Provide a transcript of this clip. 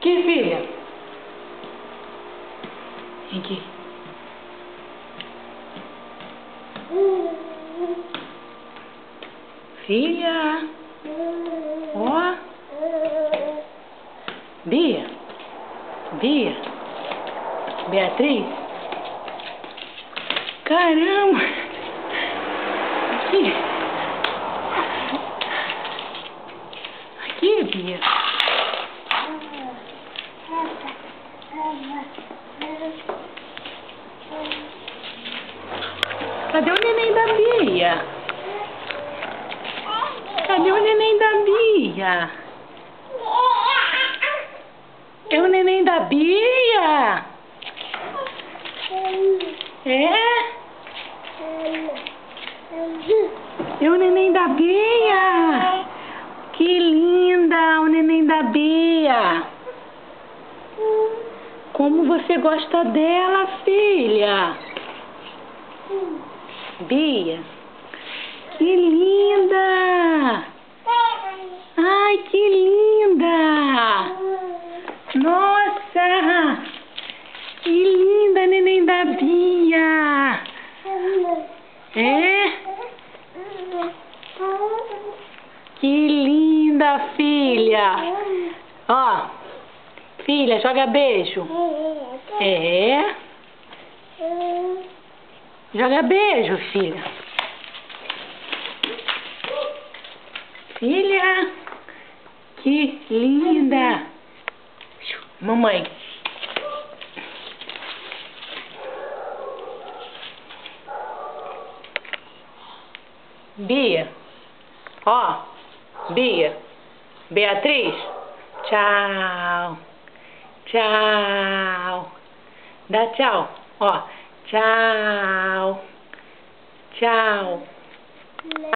Que filha? Vem aqui. Filha. Ó. Bia. Bia. Beatriz. Caramba. Aqui. Aqui, Bia. Cadê o neném da Bia? Cadê o neném da Bia? É o neném da Bia? É? É o neném da Bia? Que linda, o neném da Bia. Como você gosta dela, filha? Bia, que linda! Ai, que linda! Nossa! Que linda, neném da Bia! É? Que linda, filha! Ó, filha, joga beijo. É? Joga beijo, filha. Filha, que linda. Mamãe. Bia. Ó, Bia. Beatriz. Tchau. Tchau. Dá tchau. Ó. Tchau. Tchau.